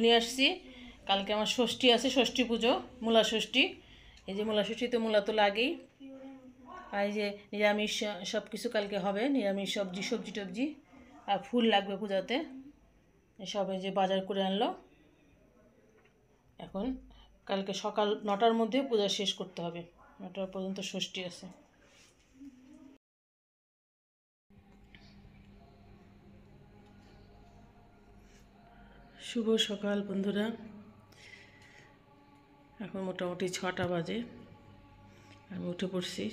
নিয়ে আসছি। কালকে আমার ষষ্ঠী আছে, ষষ্ঠী পুজো, মূলা ষষ্ঠী। এই যে মূলা ষষ্ঠীতে মূলা তো লাগেই। আর এই যে নিরামিষ সব কিছু কালকে হবে, নিরামিষ সবজি সবজি টবজি আর ফুল লাগবে পূজাতে। এসব এই যে বাজার করে আনলো। এখন কালকে সকাল 9টার মধ্যে পূজা শেষ করতে হবে, 9টা পর্যন্ত ষষ্ঠী আছে। শুভ সকাল বন্ধুরা। এখন মোটামুটি 6টা বাজে, আমি উঠে পড়ছি।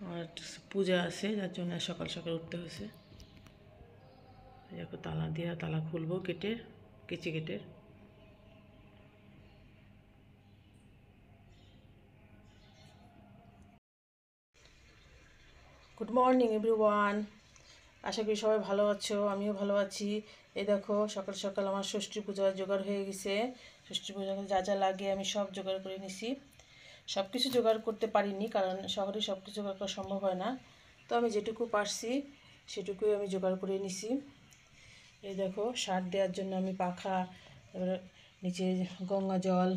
আমার পূজা আছে, যার জন্য সকাল সকাল উঠতে হয়েছে। দেখো তালা দিয়ে তালা খুলবো গেটের, কেচি গেটের। গুড মর্নিং এভরিওয়ান, আশা করি সবাই ভালো আছো, আমিও ভালো আছি। এই দেখো সকাল সকাল আমার ষষ্ঠী পূজার জোগাড় হয়ে গেছে। ষষ্ঠী পূজা যা যা লাগে আমি সব জোগাড় করে নিছি। সব কিছু জোগাড় করতে পারিনি, কারণ শহরে সব কিছু জোগাড় করা সম্ভব হয় না। তো আমি যেটুকু পারছি সেটুকুই আমি জোগাড় করে নিছি। এই দেখো সার দেওয়ার জন্য আমি পাখা, তারপরে নিচে গঙ্গা জল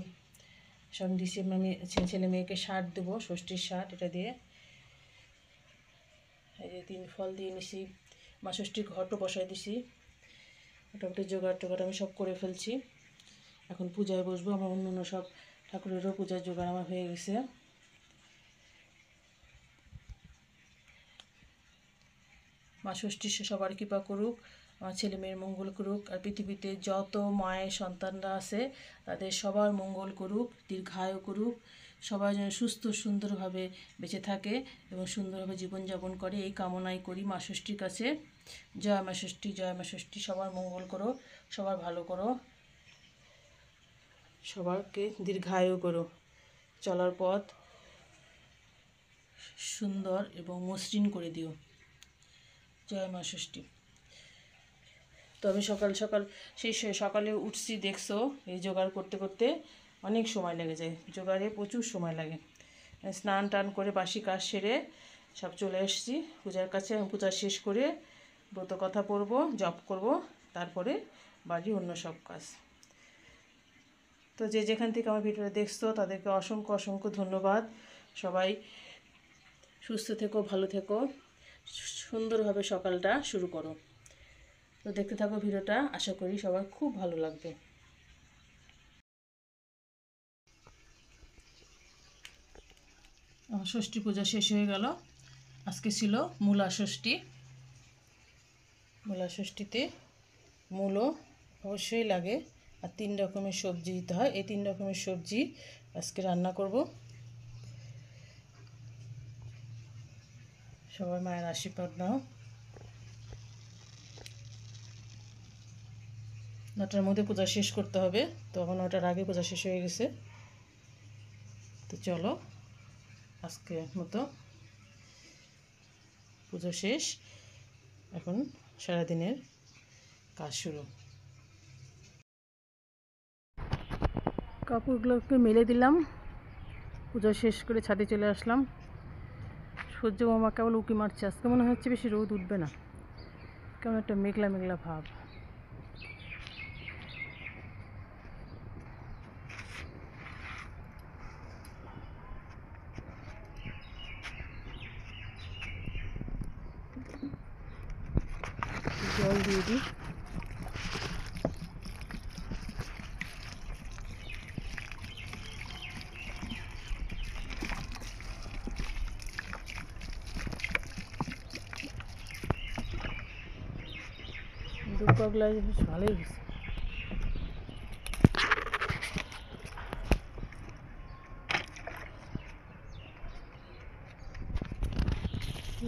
সব দিছি। আমি ছেলে মেয়েকে সার দেবো, ষষ্ঠীর সার, এটা দিয়ে। এই যে 3 ফল দিয়ে নিছি, মা ষষ্ঠীর ঘটও বসাই দিছি। মোটামুটি জোগাড় টোগাড় আমি সব করে ফেলছি। এখন পূজায় বসবো। আমার অন্য সব ঠাকুরেরও পূজার জোগাড় আমার হয়ে গেছে। মা ষষ্ঠী সবার কৃপা করুক, আমার ছেলে মেয়ের মঙ্গল করুক, আর পৃথিবীতে যত মায়ের সন্তানরা আছে তাদের সবার মঙ্গল করুক, দীর্ঘায়ু করুক, সবাই যেন সুস্থ সুন্দরভাবে বেঁচে থাকে এবং সুন্দরভাবে জীবনযাপন করে, এই কামনাই করি মা ষষ্ঠীর কাছে। জয় মা ষষ্ঠী, জয় মা ষষ্ঠী। সবার মঙ্গল করো, সবার ভালো করো, সবাইকে দীর্ঘায়ু করো, চলার পথ সুন্দর এবং মসৃণ করে দিও। জয় মা ষষ্ঠী। তো আমি সকাল সকাল সকালে উঠছি, দেখছো এই জোগাড় করতে করতে অনেক সময় লেগে যায়, জোগাড়ে প্রচুর সময় লাগে। স্নান টান করে বাসি কাজ সেরে সব চলে এসেছি পূজার কাছে। আমি পূজা শেষ করে ব্রত কথা পড়বো, জপ করব, তারপরে বাড়ির অন্য সব কাজ। তো যে যেখান থেকে আমার ভিডিওটা দেখছো তাদেরকে অসংখ্য অসংখ্য ধন্যবাদ। সবাই সুস্থ থেকো, ভালো থেকো, সুন্দরভাবে সকালটা শুরু করো। তো দেখতে থাকো ভিডিওটা, আশা করি সবার খুব ভালো লাগবে। ষষ্ঠী পূজা শেষ হয়ে গেল। আজকে ছিল মূলা ষষ্ঠী। মূলা ষষ্ঠীতে মূলো অবশ্যই লাগে, আর 3 রকমের সবজি দিতে হয়। এই 3 রকমের সবজি আজকে রান্না করব। সবাই মায়ের আশীর্বাদ নাও। 9টার মধ্যে পূজা শেষ করতে হবে, তখন 9টার আগে পূজা শেষ হয়ে গেছে। তো চলো আজকে মতো পুজো শেষ, এখন সারাদিনের কাজ শুরু। কাপড়গুলোকে মেলে দিলাম, পুজো শেষ করে ছাদে চলে আসলাম। সূর্য মামা কেবল উঁকি মারছে। আজকে মনে হচ্ছে বেশি রোদ উঠবে না, কেমন একটা মেঘলা মেঘলা ভাব। জল দিয়ে দিই। দুর্গাগুলো বেশ ভালোই হয়েছে।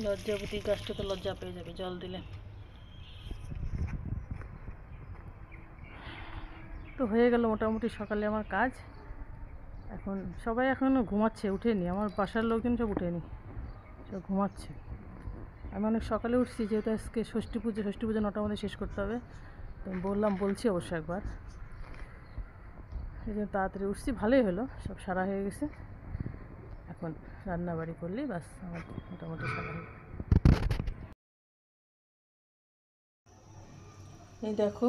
লজ্জাবতী গাছটা তো লজ্জা পেয়ে যাবে জল দিলে। তো হয়ে গেল মোটামুটি সকালে আমার কাজ। এখন সবাই এখনও ঘুমাচ্ছে, উঠেনি। আমার বাসার লোকজন সব উঠেনি, সব ঘুমাচ্ছে। আমি অনেক সকালে উঠছি, যেহেতু আজকে ষষ্ঠী পুজো 9টার মধ্যে শেষ করতে হবে। তো বলছি অবশ্য একবার, এই জন্য তাড়াতাড়ি উঠছি। ভালোই হলো, সব সারা হয়ে গেছে। এখন রান্নাবাড়ি করলেই বাস আমার মোটামুটি সারা হয়ে। এই দেখো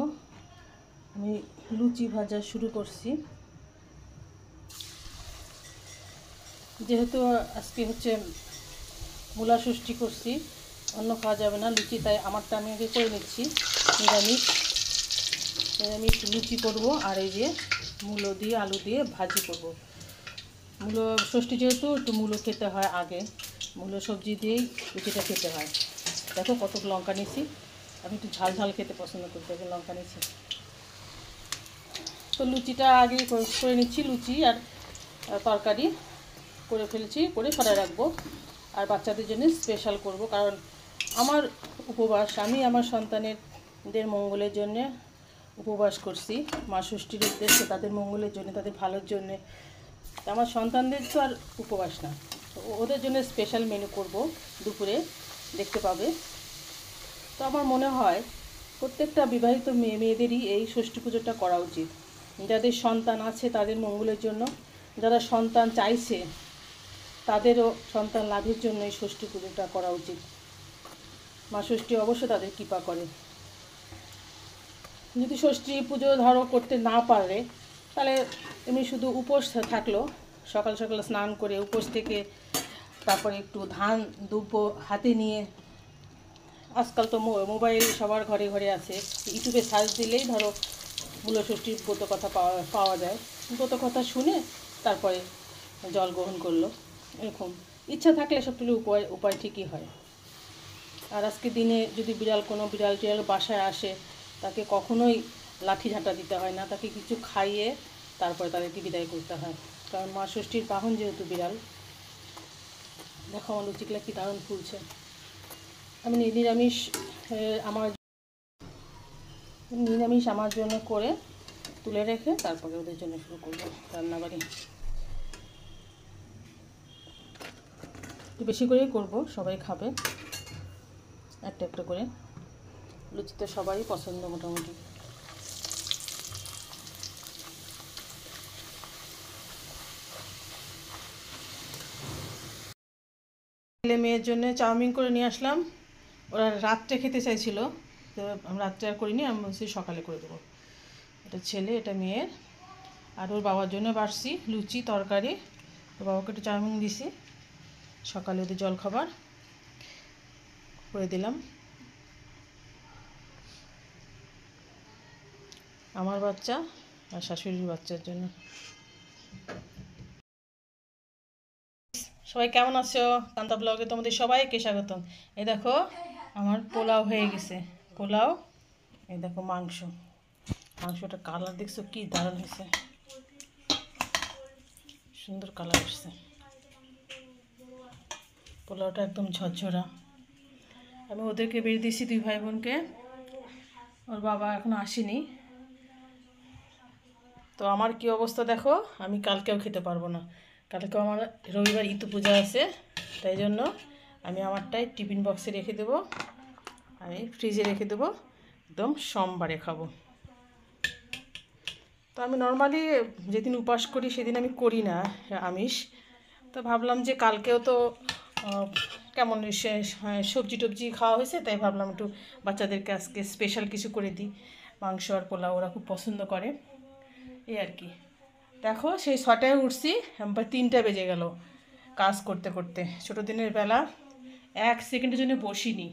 আমি লুচি ভাজা শুরু করছি। যেহেতু আজকে হচ্ছে মূলা ষষ্ঠী করছি, অন্য খাওয়া যাবে না লুচি, তাই আমারটা আমি আগে করে নিচ্ছি। নিরামিষ নিরামিষ লুচি করব, আর এই যে মূলো দিয়ে আলু দিয়ে ভাজি করব। মূলো ষষ্ঠী যেহেতু একটু মূলো খেতে হয় আগে, মূলো সবজি দিয়েই লুচিটা খেতে হয়। দেখো কত লঙ্কা নিয়েছি, আমি একটু ঝাল ঝাল খেতে পছন্দ করি, দেখো লঙ্কা নিয়েছি। তো লুচিটা আগেই করে নিচ্ছি, লুচি আর তরকারি করে ফেলেছি, করে ফ্রাই রাখবো। আর বাচ্চাদের জন্য স্পেশাল করব, কারণ আমার উপবাস, আমি আমার সন্তানেরদের মঙ্গলের জন্যে উপবাস করছি। মা ষষ্ঠীর উদ্দেশ্যে, তাদের মঙ্গলের জন্য, তাদের ভালোর জন্যে। আমার সন্তানদের তো আর উপবাস না, ওদের জন্য স্পেশাল মেনু করব দুপুরে, দেখতে পাবে। তো আমার মনে হয় প্রত্যেকটা বিবাহিত মেয়েদেরই এই ষষ্ঠী পুজোটা করা উচিত। যাদের সন্তান আছে তাদের মঙ্গলের জন্য, যারা সন্তান চাইছে তাদেরও সন্তান লাভের জন্য এই ষষ্ঠী পুজোটা করা উচিত। মা ষষ্ঠী অবশ্য তাদের কৃপা করে। যদি ষষ্ঠী পুজো ধরো করতে না পারে, তাহলে এমনি শুধু উপোস থাকলো, সকাল সকাল স্নান করে উপোস থেকে তারপরে একটু ধান দুব্বো হাতে নিয়ে, আজকাল তো মোবাইল সবার ঘরে ঘরে আছে, ইউটিউবে সার্চ দিলেই ধরো মূলা ষষ্ঠীর ব্রত কথা পাওয়া যায়। ব্রত কথা শুনে তারপরে জল গ্রহণ করলো, এরকম ইচ্ছা থাকলে সবগুলো উপায় ঠিকই হয়। আর আজকে দিনে যদি কোনো বিড়াল টিড়াল বাসায় আসে, তাকে কখনোই লাঠি ঝাঁটা দিতে হয় না, তাকে কিছু খাইয়ে তারপরে তাদেরকে বিদায় করতে হয়, কারণ মা ষষ্ঠীর বাহন যেহেতু বিড়াল। দেখো আমার লুচিগুলো কি দারুণ ফুলছে। আমি নিরামিষ আমার জন্য করে তুলে রেখে তারপরে ওদের জন্য শুরু করবো রান্নাবাড়ি। একটু বেশি করেই করব, সবাই খাবে একটা একটা করে। লুচি তো সবারই পছন্দ মোটামুটি। ছেলে মেয়ের জন্য চাউমিন করে নিয়ে আসলাম, ওরা রাত্রে খেতে চাইছিল, তো আমি রাত্রে আর করিনি, আমি বলছি সকালে করে দেবো। এটা ছেলে, এটা মেয়ের। আর ওর বাবার জন্য বাড়ছি লুচি তরকারি, ওর বাবাকে একটু চাউমিন দিছি, সকালে ওদের জলখাবার করে দিলাম। আমার বাচ্চা আর শাশুড়ির বাচ্চার জন্য। সবাই কেমন আছো? কান্তা ব্লগে তোমাদের সবাইকে স্বাগতম। এই দেখো আমার পোলাও হয়ে গেছে, পোলাও। এই দেখো মাংসটা কালার দেখছো কি দারুণ হয়েছে, সুন্দর কালার আসছে। পোলাওটা একদম ঝরঝরা। আমি ওদেরকে বেরিয়ে দিয়েছি, 2 ভাই বোনকে, ওর বাবা এখনো আসেনি। তো আমার কি অবস্থা দেখো, আমি কালকেও খেতে পারবো না, কালকেও আমার রবিবার ইতু পূজা আছে, তাই জন্য আমি আমারটাই টিফিন বক্সে রেখে দেবো, আমি ফ্রিজে রেখে দেবো, একদম সোমবারে খাবো। তো আমি নর্মালি যেদিন উপাস করি সেদিন আমি করি না আমিষ। তো ভাবলাম যে কালকেও তো কেমন সবজি টবজি খাওয়া হয়েছে, তাই ভাবলাম একটু বাচ্চাদেরকে আজকে স্পেশাল কিছু করে দিই। মাংস আর পোলাও ওরা খুব পছন্দ করে, এই আর কি। দেখো সেই 6টায় উঠছি, আবার 3টা বেজে গেল কাজ করতে করতে। ছোটো দিনের বেলা 1 সেকেন্ডের জন্য বসিনি।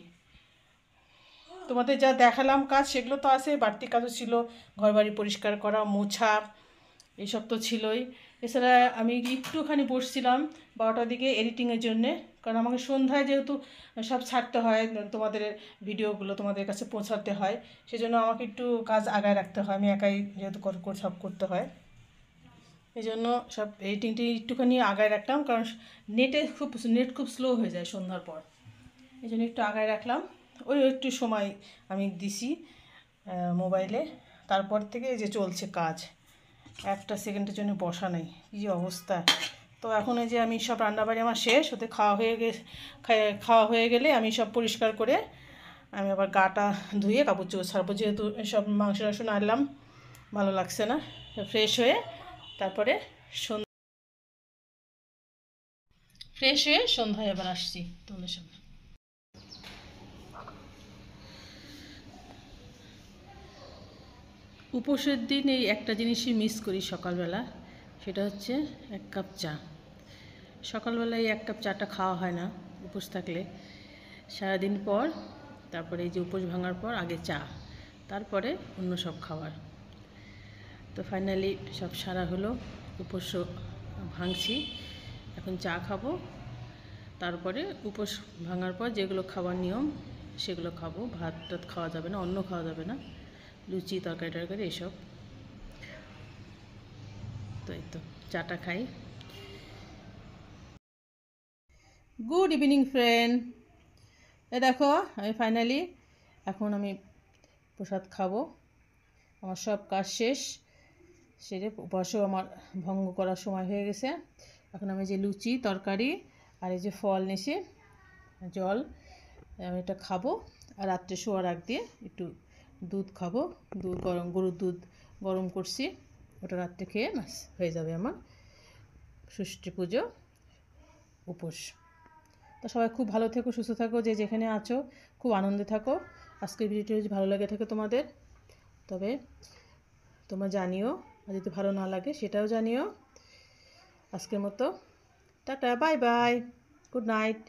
তোমাদের যা দেখালাম কাজ, সেগুলো তো আছে, বাড়তি কাজও ছিল, ঘরবাড়ি পরিষ্কার করা, মোছা, এইসব তো ছিলই। এছাড়া আমি একটুখানি বসছিলাম 12টার দিকে এডিটিংয়ের জন্যে, কারণ আমাকে সন্ধ্যায় যেহেতু সব ছাড়তে হয়, তোমাদের ভিডিওগুলো তোমাদের কাছে পৌঁছাতে হয়, সেজন্য আমাকে একটু কাজ আগায় রাখতে হয়, আমি একাই যেহেতু সব করতে হয়, এই জন্য সব এডিটিংটি একটুখানি আগায় রাখলাম, কারণ নেট খুব স্লো হয়ে যায় সন্ধ্যার পর, এই জন্য একটু আগায় রাখলাম। ওই একটু সময় আমি দিছি মোবাইলে, তারপর থেকে যে চলছে কাজ, 1টা সেকেন্ডের জন্য বসা নেই, কী যে অবস্থা। তো এখন এই যে আমি সব রান্নাবাড়ি আমার শেষ হতে, খাওয়া হয়ে গেলে আমি সব পরিষ্কার করে আমি আবার গাটা ধুয়ে কাপড় চোপড় ছাড়বো, যেহেতু সব মাংস আনলাম, ভালো লাগছে না। ফ্রেশ হয়ে তারপরে সন্ধ্যায় আবার আসছি তোমাদের সামনে। উপোসের দিন এই একটা জিনিসই মিস করি সকালবেলা, সেটা হচ্ছে 1 কাপ চা। সকালবেলায় এই 1 কাপ চাটা খাওয়া হয় না উপোস থাকলে। সারাদিন পর তারপরে এই যে উপোস ভাঙার পর আগে চা, তারপরে অন্য সব খাবার। তো ফাইনালি সব সারা হলো, উপোস ভাঙছি, এখন চা খাবো, তারপরে উপোস ভাঙার পর যেগুলো খাওয়ার নিয়ম সেগুলো খাবো। ভাত টাত খাওয়া যাবে না, অন্য খাওয়া যাবে না, লুচি তরকারি টরকারি এসব। তো এই তো চাটা খাই। গুড ইভিনিং ফ্রেন্ড, এ দেখো আমি ফাইনালি এখন আমি প্রসাদ খাবো। আমার সব কাজ শেষ, সেরে উপবাসও আমার ভঙ্গ করার সময় হয়ে গেছে। এখন আমি যে লুচি তরকারি আর এই যে ফল নিছি, জল, আমি এটা খাবো। আর রাত্রে শোয়ার আগ দিয়ে একটু দুধ খাবো, দুধ গরম, গরুর দুধ গরম করছি, ওটা রাত্রে খেয়ে হয়ে যাবে আমার ষষ্ঠী পুজো উপোস। তো সবাই খুব ভালো থেকো, সুস্থ থাকো, যে যেখানে আছো খুব আনন্দে থাকো। আজকের ভিডিওটি যদি ভালো লাগে থাকে তোমাদের, তবে তোমরা জানিও, আর যদি ভালো না লাগে সেটাও জানিও। আজকের মতো tata, bye bye, good night.